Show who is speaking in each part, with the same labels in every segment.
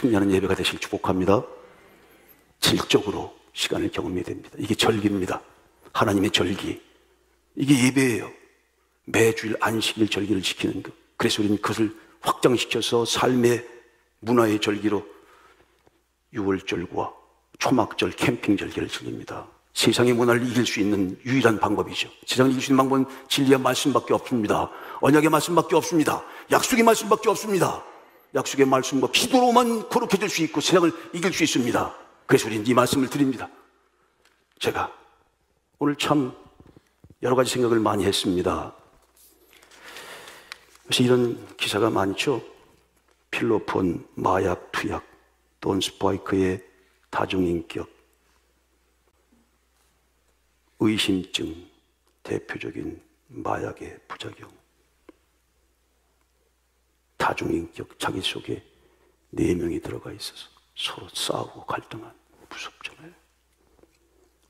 Speaker 1: 승리하는 예배가 되실 축복합니다. 질적으로 시간을 경험해야 됩니다. 이게 절기입니다. 하나님의 절기. 이게 예배예요. 매주일 안식일 절기를 지키는 것. 그래서 우리는 그것을 확장시켜서 삶의 문화의 절기로 6월절과 초막절, 캠핑 절기를 즐깁니다. 세상의 문화를 이길 수 있는 유일한 방법이죠. 세상을 이길 수 있는 방법은 진리의 말씀밖에 없습니다. 언약의 말씀밖에 없습니다. 약속의 말씀밖에 없습니다. 약속의 말씀과 기도로만 거룩해질 수 있고 세상을 이길 수 있습니다. 그래서 우리는 이 말씀을 드립니다. 제가 오늘 참 여러 가지 생각을 많이 했습니다. 그래서 이런 기사가 많죠. 필로폰, 마약, 투약, 돈 스파이크의 다중인격, 의심증, 대표적인 마약의 부작용, 다중인격, 자기 속에 4명이 들어가 있어서 서로 싸우고 갈등한, 무섭잖아요.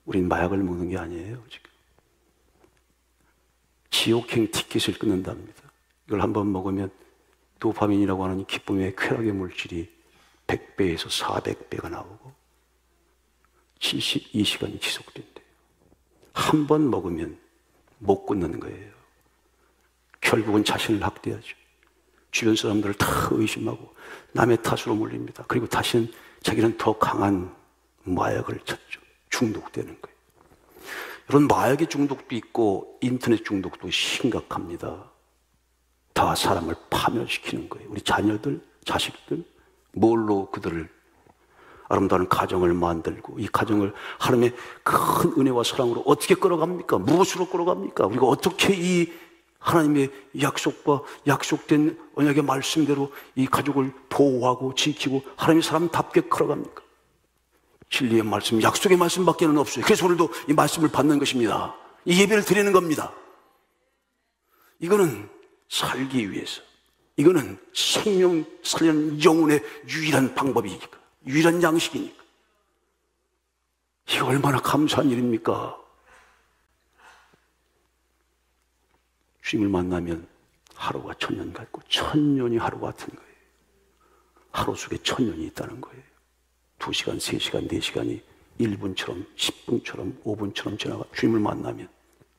Speaker 1: 우린 마약을 먹는 게 아니에요, 지금. 지옥행 티켓을 끊는답니다. 이걸 한번 먹으면 도파민이라고 하는 기쁨의 쾌락의 물질이 100배에서 400배가 나오고 72시간이 지속된대요. 한 번 먹으면 못 끊는 거예요. 결국은 자신을 학대하죠. 주변 사람들을 다 의심하고 남의 탓으로 몰립니다. 그리고 다시는 자기는 더 강한 마약을 찾죠. 중독되는 거예요. 이런 마약의 중독도 있고 인터넷 중독도 심각합니다. 다 사람을 파멸시키는 거예요. 우리 자녀들, 자식들, 뭘로 그들을 아름다운 가정을 만들고 이 가정을 하나님의 큰 은혜와 사랑으로 어떻게 끌어갑니까? 무엇으로 끌어갑니까? 우리가 어떻게 이 하나님의 약속과 약속된 언약의 말씀대로 이 가족을 보호하고 지키고 하나님의 사람답게 끌어갑니까? 진리의 말씀, 약속의 말씀밖에는 없어요. 그래서 오늘도 이 말씀을 받는 것입니다. 이 예배를 드리는 겁니다. 이거는 살기 위해서, 이거는 생명 살리는 영혼의 유일한 방법이니까, 유일한 양식이니까. 이게 얼마나 감사한 일입니까? 주님을 만나면 하루가 천년 같고 천년이 하루 같은 거예요. 하루 속에 천년이 있다는 거예요. 2시간, 3시간, 4시간이 1분처럼, 10분처럼, 5분처럼 지나가. 주님을 만나면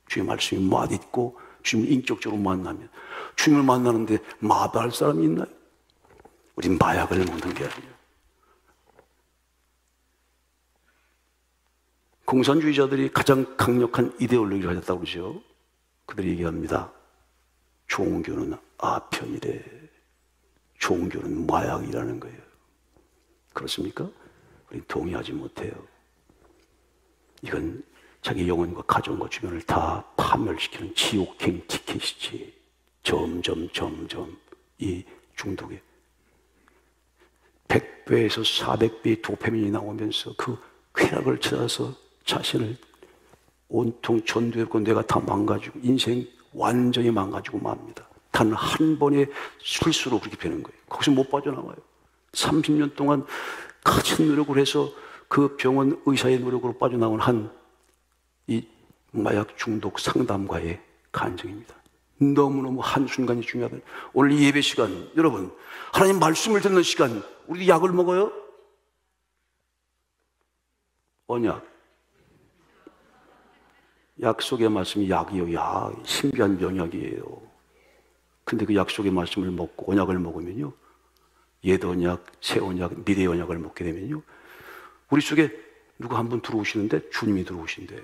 Speaker 1: 주님의 말씀이 맛있고 주님을 인격적으로 만나면, 주님을 만나는데 마다할 사람이 있나요? 우린 마약을 먹는 게 아니에요. 공산주의자들이 가장 강력한 이데올로기를 가졌다고 그러죠. 그들이 얘기합니다. 종교는 아편이래. 종교는 마약이라는 거예요. 그렇습니까? 우린 동의하지 못해요. 이건 자기 영혼과 가정과 주변을 다 파멸시키는 지옥행 티켓이지. 점점 이 중독에 100배에서 400배의 도파민이 나오면서 그 쾌락을 찾아서 자신을 온통 전두엽고 뇌가 다 망가지고 인생 완전히 망가지고 맙니다. 단 한 번의 실수로 그렇게 되는 거예요. 거기서 못 빠져나와요. 30년 동안 같은 노력을 해서 그 병원 의사의 노력으로 빠져나온 이 마약 중독 상담가의 간증입니다. 너무너무 한순간이 중요하다. 오늘 이 예배 시간, 여러분, 하나님 말씀을 듣는 시간, 우리 약을 먹어요? 언약. 약속의 말씀이 약이에요. 약. 신비한 명약이에요. 근데 그 약속의 말씀을 먹고 언약을 먹으면요, 옛 언약, 새 언약, 미래 언약을 먹게 되면요, 우리 속에 누가 한 분 들어오시는데 주님이 들어오신대.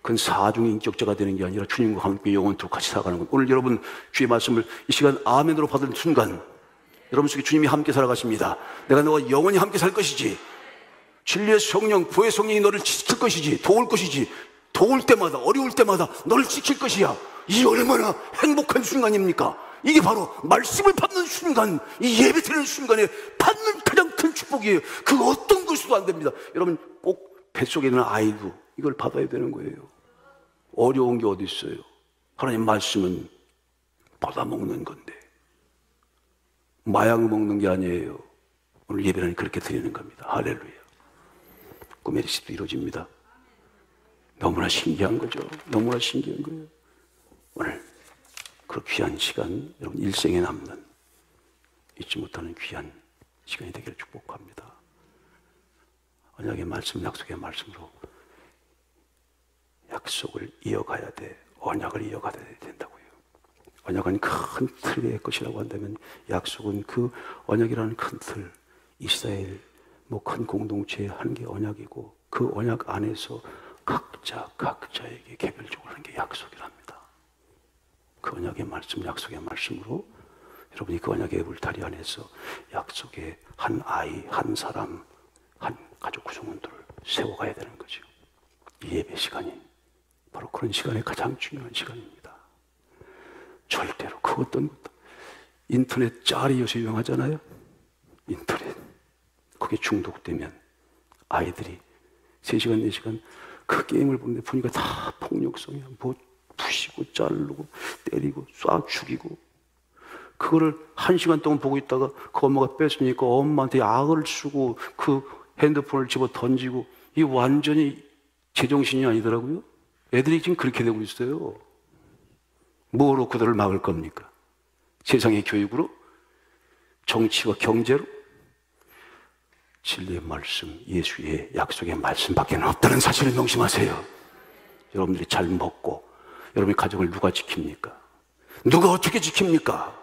Speaker 1: 그건 사중인격자가 되는 게 아니라 주님과 함께 영원토록 같이 살아가는 것. 오늘 여러분 주의 말씀을 이 시간 아멘으로 받은 순간 여러분 속에 주님이 함께 살아가십니다. 내가 너와 영원히 함께 살 것이지, 진리의 성령, 부의 성령이 너를 지킬 것이지, 도울 것이지, 도울 때마다, 어려울 때마다 너를 지킬 것이야. 이 얼마나 행복한 순간입니까? 이게 바로 말씀을 받는 순간, 이 예배 드리는 순간에 받는 가장 큰 축복이에요. 그 어떤 것도 안 됩니다. 여러분 꼭 뱃속에 있는 아이도 이걸 받아야 되는 거예요. 어려운 게 어디 있어요? 하나님 말씀은 받아먹는 건데 마약 먹는 게 아니에요. 오늘 예배는 그렇게 드리는 겁니다. 할렐루야. 꿈의 리스도 이루어집니다. 너무나 신기한 거죠. 너무나 신기한 거예요. 오늘 그 귀한 시간, 여러분 일생에 남는 잊지 못하는 귀한 시간이 되기를 축복합니다. 언약의 말씀, 약속의 말씀으로 약속을 이어가야 돼. 언약을 이어가야 된다고요. 언약은 큰 틀의 것이라고 한다면 약속은 그 언약이라는 큰 틀, 이스라엘 큰 공동체에 하는 게 언약이고 그 언약 안에서 각자에게 개별적으로 하는 게 약속이랍니다. 그 언약의 말씀, 약속의 말씀으로 여러분이 그 언약의 울타리 안에서 약속의 한 아이, 한 사람, 한 가족 구성원들을 세워가야 되는 거죠. 이 예배 시간이 바로 그런 시간에 가장 중요한 시간입니다. 절대로 그 어떤 것도 인터넷 짤이 요새 유행하잖아요. 인터넷 거기에 중독되면 아이들이 3시간, 4시간 그 게임을 보는데 보니까 다 폭력성이야. 뭐 부시고 자르고 때리고 쏴 죽이고 그거를 1시간 동안 보고 있다가 그 엄마가 뺐으니까 엄마한테 악을 쓰고 그 핸드폰을 집어 던지고 이 완전히 제정신이 아니더라고요. 애들이 지금 그렇게 되고 있어요. 뭐로 그들을 막을 겁니까? 세상의 교육으로? 정치와 경제로? 진리의 말씀, 예수의 약속의 말씀밖에 없다는 사실을 명심하세요. 여러분들이 잘 먹고 여러분의 가정을 누가 지킵니까? 누가 어떻게 지킵니까?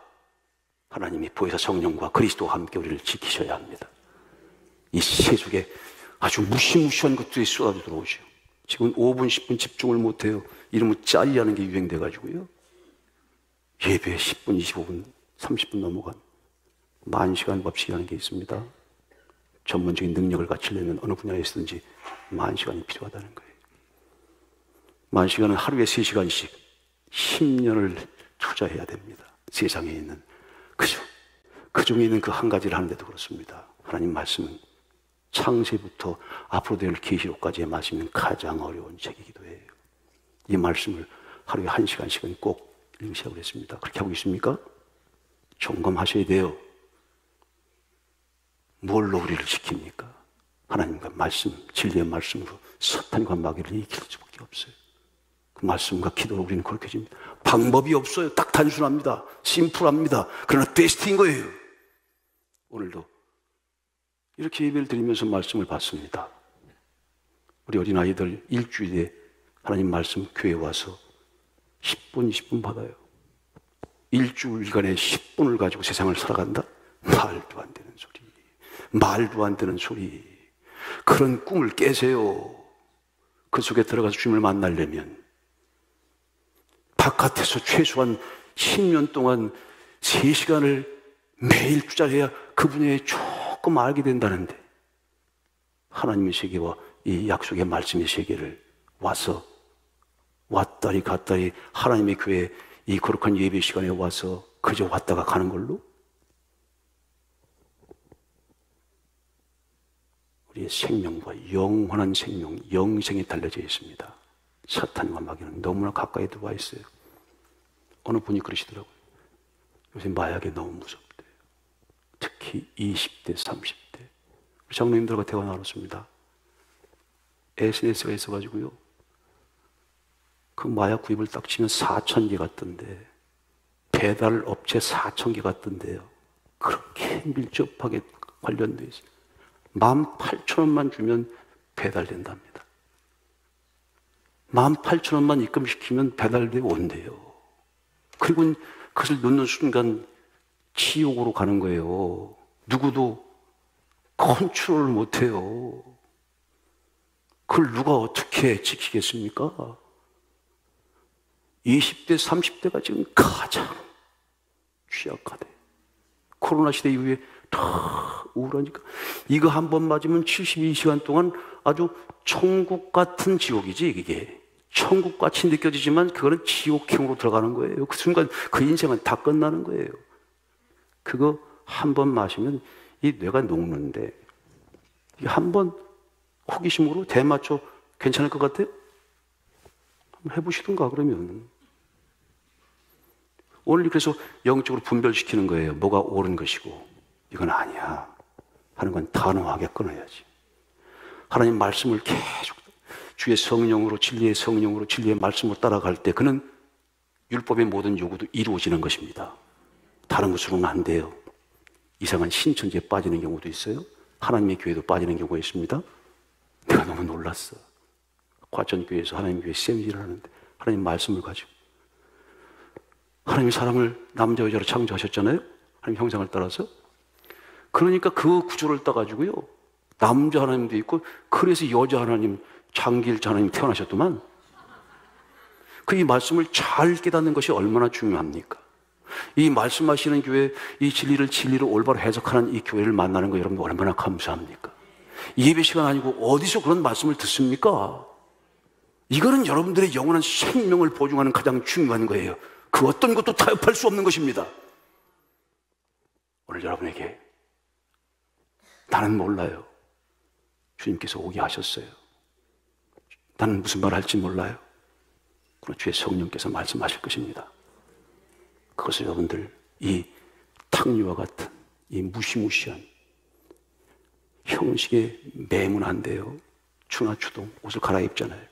Speaker 1: 하나님이 보혜사 성령과 그리스도와 함께 우리를 지키셔야 합니다. 이 세속에 아주 무시무시한 것들이 쏟아져 들어오죠. 지금 5분, 10분 집중을 못해요. 이름은 짤이라는 게 유행돼가지고요. 예배에 10분, 25분, 30분 넘어간 10,000시간 법칙이라는 게 있습니다. 전문적인 능력을 갖추려면 어느 분야에서든지 10,000시간이 필요하다는 거예요. 10,000시간은 하루에 3시간씩 10년을 투자해야 됩니다. 세상에 있는 그 중에 있는 그 한 가지를 하는데도 그렇습니다. 하나님 말씀은 창세부터 앞으로 될 계시록까지의 말씀은 가장 어려운 책이기도 해요. 이 말씀을 하루에 1시간씩은 꼭 읽으시라고 했습니다. 그렇게 하고 있습니까? 점검하셔야 돼요. 뭘로 우리를 지킵니까? 하나님과 말씀, 진리의 말씀으로 사탄과 마귀를 이길 수밖에 없어요. 그 말씀과 기도로 우리는 그렇게 집니다. 방법이 없어요. 딱 단순합니다. 심플합니다. 그러나 베스트인 거예요. 오늘도 이렇게 예배를 드리면서 말씀을 받습니다. 우리 어린아이들 일주일에 하나님 말씀 교회에 와서 10분, 20분 받아요. 일주일간에 10분을 가지고 세상을 살아간다? 말도 안 되는 소리. 말도 안 되는 소리. 그런 꿈을 깨세요. 그 속에 들어가서 주님을 만나려면 바깥에서 최소한 10년 동안 3시간을 매일 투자해야 그분의 조금 알게 된다는데 하나님의 세계와 이 약속의 말씀의 세계를 와서 왔다리 갔다리 하나님의 교회 이 거룩한 예배 시간에 와서 그저 왔다가 가는 걸로 우리의 생명과 영원한 생명, 영생이 달려져 있습니다. 사탄과 마귀는 너무나 가까이 들어와 있어요. 어느 분이 그러시더라고요. 요새 마약이 너무 무섭대요. 특히 20대, 30대. 우리 장로님들과 대화 나눴습니다. SNS가 있어가지고요. 그 마약 구입을 딱 치면 4,000개 같던데 배달 업체 4,000개 같던데요. 그렇게 밀접하게 관련되어 있어요. 18,000원만 주면 배달된답니다. 18,000원만 입금시키면 배달되어 온대요. 그리고 그것을 넣는 순간 지옥으로 가는 거예요. 누구도 컨트롤을 못해요. 그걸 누가 어떻게 지키겠습니까? 20대, 30대가 지금 가장 취약하대. 코로나 시대 이후에 다 우울하니까 이거 한 번 맞으면 72시간 동안 아주 천국 같은 지옥이지. 이게 천국같이 느껴지지만 그거는 지옥행으로 들어가는 거예요. 그 순간 그 인생은 다 끝나는 거예요. 그거 한 번 마시면 이 뇌가 녹는데 한 번 호기심으로 대마초 괜찮을 것 같아요? 한번 해보시던가 그러면. 오늘 그래서 영적으로 분별시키는 거예요. 뭐가 옳은 것이고 이건 아니야 하는 건 단호하게 끊어야지. 하나님 말씀을 계속 주의 성령으로 진리의 성령으로 진리의 말씀으로 따라갈 때 그는 율법의 모든 요구도 이루어지는 것입니다. 다른 것으로는 안 돼요. 이상한 신천지에 빠지는 경우도 있어요. 하나님의 교회도 빠지는 경우가 있습니다. 내가 너무 놀랐어. 과천교회에서 하나님 교회 세미나를 하는데 하나님 말씀을 가지고 하나님이 사람을 남자 여자로 창조하셨잖아요. 하나님 형상을 따라서. 그러니까 그 구조를 따가지고요, 남자 하나님도 있고, 그래서 여자 하나님, 장기일자 하나님 태어나셨더만. 그 이 말씀을 잘 깨닫는 것이 얼마나 중요합니까? 이 말씀하시는 교회, 이 진리를 진리로 올바로 해석하는 이 교회를 만나는 거 여러분 얼마나 감사합니까? 예배 시간 아니고 어디서 그런 말씀을 듣습니까? 이거는 여러분들의 영원한 생명을 보증하는 가장 중요한 거예요. 그 어떤 것도 타협할 수 없는 것입니다. 오늘 여러분에게 나는 몰라요. 주님께서 오게 하셨어요. 나는 무슨 말 할지 몰라요. 그러나 주의 성령께서 말씀하실 것입니다. 그것을 여러분들 이 탕류와 같은 이 무시무시한 형식에 매문 안 돼요. 추나추동 옷을 갈아입잖아요.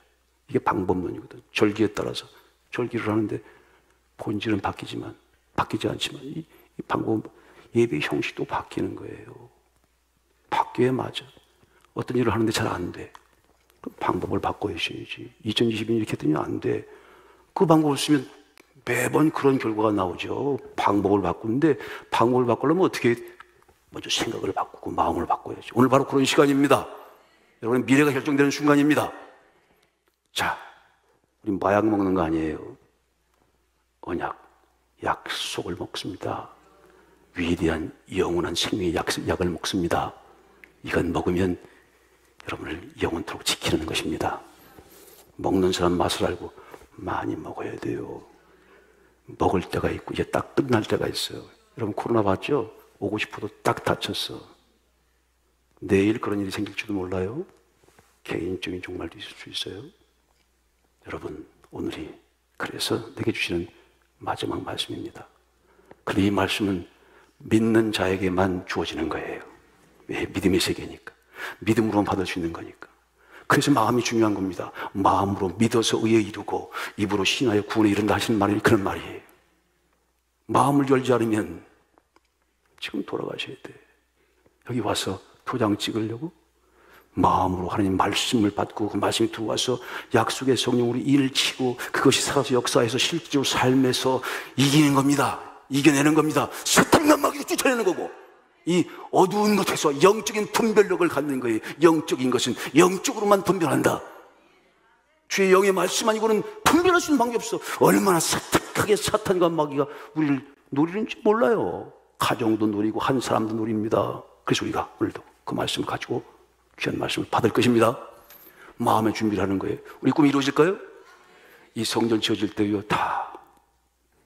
Speaker 1: 이게 방법론이거든. 절기에 따라서 절기를 하는데 본질은 바뀌지 않지만 이 방법, 예배 형식도 바뀌는 거예요. 바뀌어야 맞아. 어떤 일을 하는데 잘 안 돼. 그럼 방법을 바꿔야지. 2020년 이렇게 했더니 안 돼. 그 방법을 쓰면 매번 그런 결과가 나오죠. 방법을 바꾸는데 방법을 바꾸려면 어떻게 먼저 생각을 바꾸고 마음을 바꿔야지. 오늘 바로 그런 시간입니다. 여러분의 미래가 결정되는 순간입니다. 자, 우리 마약 먹는 거 아니에요. 언약, 약속을 먹습니다. 위대한 영원한 생명의 약을 먹습니다. 이건 먹으면 여러분을 영원토록 지키는 것입니다. 먹는 사람 맛을 알고 많이 먹어야 돼요. 먹을 때가 있고 이제 딱 끝날 때가 있어요. 여러분 코로나 봤죠? 오고 싶어도 딱 다쳤어. 내일 그런 일이 생길지도 몰라요. 개인적인 종말도 있을 수 있어요. 여러분 오늘이 그래서 내게 주시는 마지막 말씀입니다. 그런데 이 말씀은 믿는 자에게만 주어지는 거예요. 왜? 믿음의 세계니까. 믿음으로 받을 수 있는 거니까. 그래서 마음이 중요한 겁니다. 마음으로 믿어서 의에 이루고 입으로 신하여 구원에 이른다 하시는 말이 그런 말이에요. 마음을 열지 않으면 지금 돌아가셔야 돼. 여기 와서 도장 찍으려고 마음으로 하나님 말씀을 받고 그 말씀이 들어와서 약속의 성령으로 일을 치고 그것이 살아서 역사에서 실제로 삶에서 이기는 겁니다. 이겨내는 겁니다. 사탄과 마귀를 쫓아내는 거고 이 어두운 것에서 영적인 분별력을 갖는 거예요. 영적인 것은 영적으로만 분별한다. 주의 영의 말씀 아니고는 분별할 수 있는 방법이 없어. 얼마나 사특하게 사탄과 마귀가 우리를 노리는지 몰라요. 가정도 노리고 한 사람도 노립니다. 그래서 우리가 오늘도 그 말씀을 가지고 귀한 말씀을 받을 것입니다. 마음의 준비를 하는 거예요. 우리 꿈이 이루어질까요? 이 성전 지어질 때요 다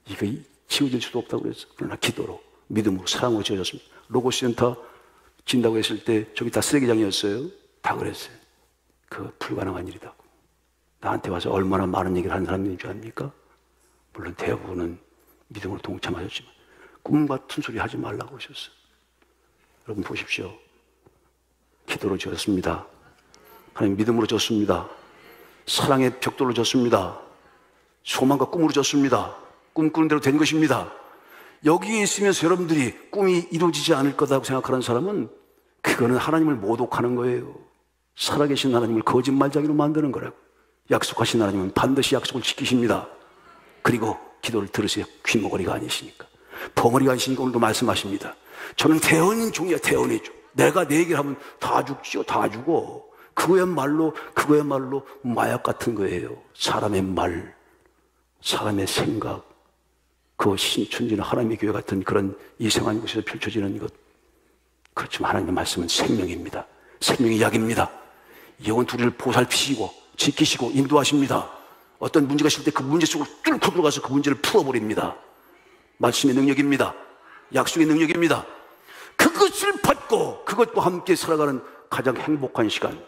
Speaker 1: 이거 지어질 수도 없다고 그랬어. 그러나 기도로 믿음으로 사랑으로 지어졌습니다. 로고센터 진다고 했을 때 저기 다 쓰레기장이었어요. 다 그랬어요. 그 불가능한 일이다. 나한테 와서 얼마나 많은 얘기를 하는 사람인 줄 압니까? 물론 대부분은 믿음으로 동참하셨지만 꿈 같은 소리 하지 말라고 하셨어요. 여러분 보십시오. 기도로 지었습니다. 하나님 믿음으로 졌습니다. 사랑의 벽돌로 졌습니다. 소망과 꿈으로 졌습니다. 꿈꾸는 대로 된 것입니다. 여기에 있으면서 여러분들이 꿈이 이루어지지 않을 거다고 생각하는 사람은 그거는 하나님을 모독하는 거예요. 살아계신 하나님을 거짓말쟁이로 만드는 거라고. 약속하신 하나님은 반드시 약속을 지키십니다. 그리고 기도를 들으세요. 귀머거리가 아니시니까. 벙어리가 아니시니까 오늘도 말씀하십니다. 저는 대언인 종이야. 대언의 종. 내가 내 얘기를 하면 다 죽지요. 다 죽어. 그거야말로 마약 같은 거예요. 사람의 말, 사람의 생각, 그 신천지나 하나님의 교회 같은 그런 이상한 곳에서 펼쳐지는 것. 그렇지만 하나님의 말씀은 생명입니다. 생명의 약입니다. 영원히 우리를 보살피시고 지키시고 인도하십니다. 어떤 문제가 있을 때 그 문제 속으로 뚫고 들어가서 그 문제를 풀어버립니다. 말씀의 능력입니다. 약속의 능력입니다. 그것을 받고 그것과 함께 살아가는 가장 행복한 시간,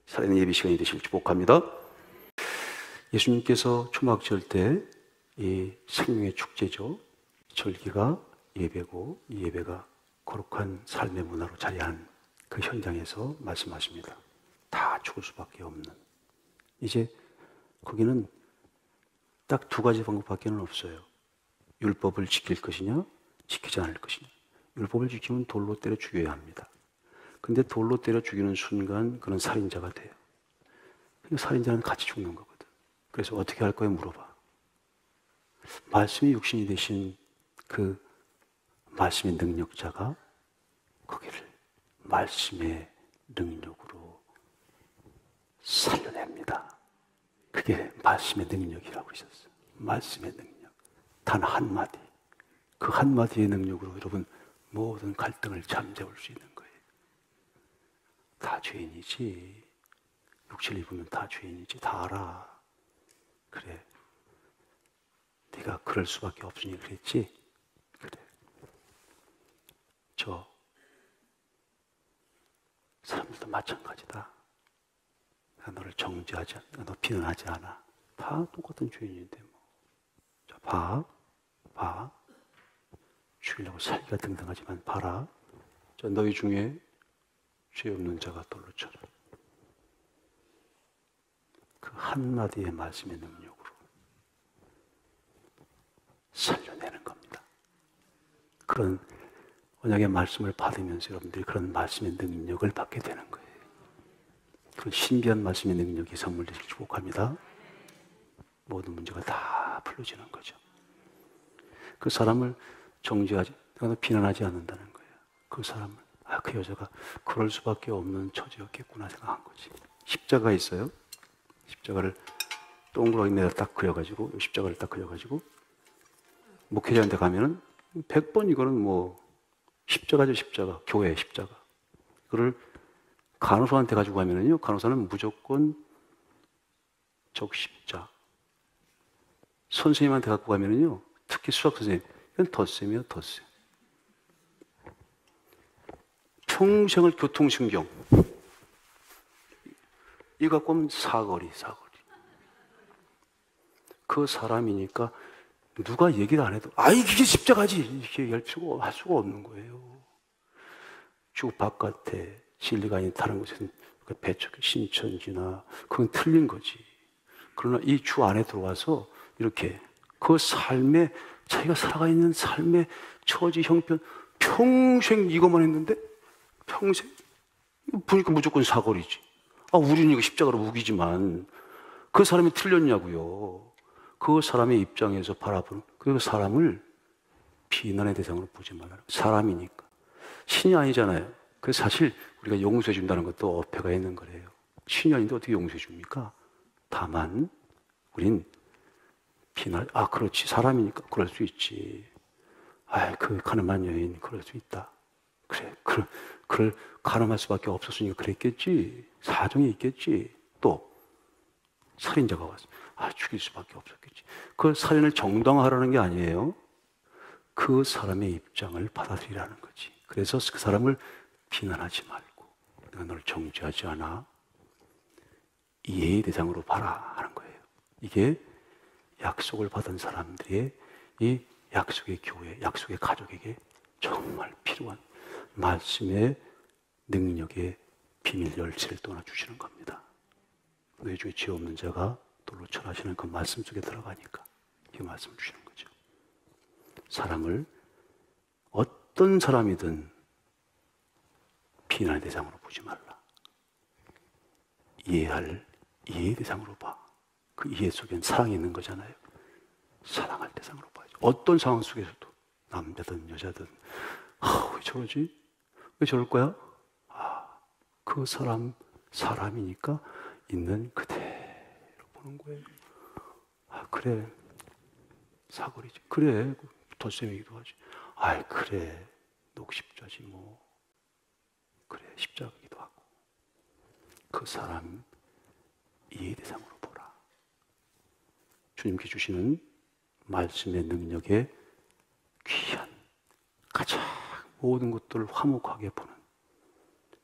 Speaker 1: 살아있는 예배 시간이 되시길 축복합니다. 예수님께서 초막 지을 때 이 생명의 축제죠. 절기가 예배고 이 예배가 거룩한 삶의 문화로 자리한 그 현장에서 말씀하십니다. 다 죽을 수밖에 없는. 이제 거기는 딱 두 가지 방법밖에는 없어요. 율법을 지킬 것이냐, 지키지 않을 것이냐. 율법을 지키면 돌로 때려 죽여야 합니다. 근데 돌로 때려 죽이는 순간 그는 살인자가 돼요. 살인자는 같이 죽는 거거든. 그래서 어떻게 할 거야 물어봐. 말씀이 육신이 되신 그 말씀의 능력자가 거기를 말씀의 능력으로 살려냅니다. 그게 말씀의 능력이라고 있었어요. 말씀의 능력. 단 한마디. 그 한마디의 능력으로 여러분 모든 갈등을 잠재울 수 있는 거예요. 다 죄인이지. 육체를 입으면 다 죄인이지. 다 알아. 그래. 네가 그럴 수밖에 없으니 그랬지? 그래. 저 사람들도 마찬가지다. 내가 너를 정죄하지 않아. 너 비난하지 않아. 다 똑같은 죄인인데 뭐. 자, 봐. 죽이려고 살기가 등등하지만 봐라. 자, 너희 중에 죄 없는 자가 돌로 쳐라. 그 한마디의 말씀의 능력으로 살려내는 겁니다. 그런 언약의 말씀을 받으면서 여러분들이 그런 말씀의 능력을 받게 되는 거예요. 그런 신비한 말씀의 능력이 선물되길 축복합니다. 모든 문제가 다 풀어지는 거죠. 그 사람을 정죄하지, 내가 비난하지 않는다는 거예요. 그 사람을, 그 여자가 그럴 수밖에 없는 처지였겠구나 생각한 거지. 십자가 있어요. 십자가를 동그랗게 내가 딱 그려가지고, 십자가를 딱 그려가지고, 목회자한테 가면은 100번 이거는 뭐, 십자가죠, 십자가. 교회 십자가. 그거를 간호사한테 가지고 가면은요, 간호사는 무조건 적십자. 선생님한테 갖고 가면은요, 특히 수학 선생님, 이건 덧셈이에요, 덧셈. 평생을 교통신경. 이거 갖고 오면 사거리. 그 사람이니까 누가 얘기를 안 해도, 이게 십자가지! 이렇게 얘기할 필요가, 할 수가 없는 거예요. 주 바깥에 진리가 아닌 다른 곳에서는 배척, 신천지나, 그건 틀린 거지. 그러나 이 주 안에 들어와서 이렇게 그 삶에, 자기가 살아가 있는 삶의 처지, 형편, 평생 이것만 했는데, 평생? 보니까 무조건 사거리지. 우리는 이거 십자가로 우기지만, 그 사람이 틀렸냐고요. 그 사람의 입장에서 바라보는, 그 사람을 비난의 대상으로 보지 말라는, 사람이니까. 신이 아니잖아요. 그래서 사실 우리가 용서해 준다는 것도 어폐가 있는 거래요. 신이 아닌데 어떻게 용서해 줍니까? 다만 우린 비난, 그렇지, 사람이니까 그럴 수 있지. 그 가늠한 여인 그럴 수 있다. 그래, 그걸 가늠할 수밖에 없었으니까 그랬겠지. 사정이 있겠지. 또 살인자가 왔어. 죽일 수밖에 없었겠지. 그 살인을 정당화하라는 게 아니에요. 그 사람의 입장을 받아들이라는 거지. 그래서 그 사람을 비난하지 말고, 내가 너를 정죄하지 않아. 이해의 대상으로 봐라 하는 거예요. 이게 약속을 받은 사람들의 이 약속의 교회, 약속의 가족에게 정말 필요한 말씀의 능력의 비밀 열쇠를 떠나 주시는 겁니다. 너희 중에 죄 없는 자가 돌로 쳐라시는 그 말씀 속에 들어가니까 이 말씀 주시는 거죠. 사람을 어떤 사람이든 비난의 대상으로 보지 말라. 이해할 이해의 대상으로 봐. 그 이해 속엔 사랑이 있는 거잖아요. 사랑할 대상으로 봐야죠. 어떤 상황 속에서도 남자든 여자든 왜 저러지? 왜 저럴 거야? 그 사람이니까 있는 그대로 보는 거예요. 그래, 사거리지. 그래, 덧셈이기도 하지. 그래, 녹십자지 뭐. 그래, 십자가기도 하고. 그 사람 이해 대상으로 보라. 주님께 주시는 말씀의 능력에 귀한, 가장 모든 것들을 화목하게 보는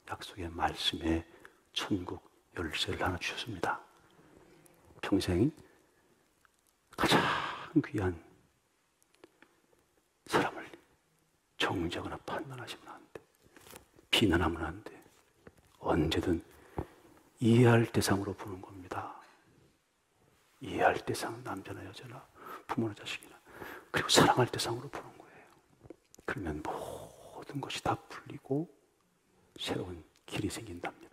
Speaker 1: 약속의 말씀의 천국 열쇠를 하나 주셨습니다. 평생 가장 귀한 사람을 정죄하거나 판단하시면 안 돼. 비난하면 안 돼. 언제든 이해할 대상으로 보는 겁니다. 이해할 대상, 남자나 여자나 부모나 자식이나, 그리고 사랑할 대상으로 보는 거예요. 그러면 모든 것이 다 풀리고 새로운 길이 생긴답니다.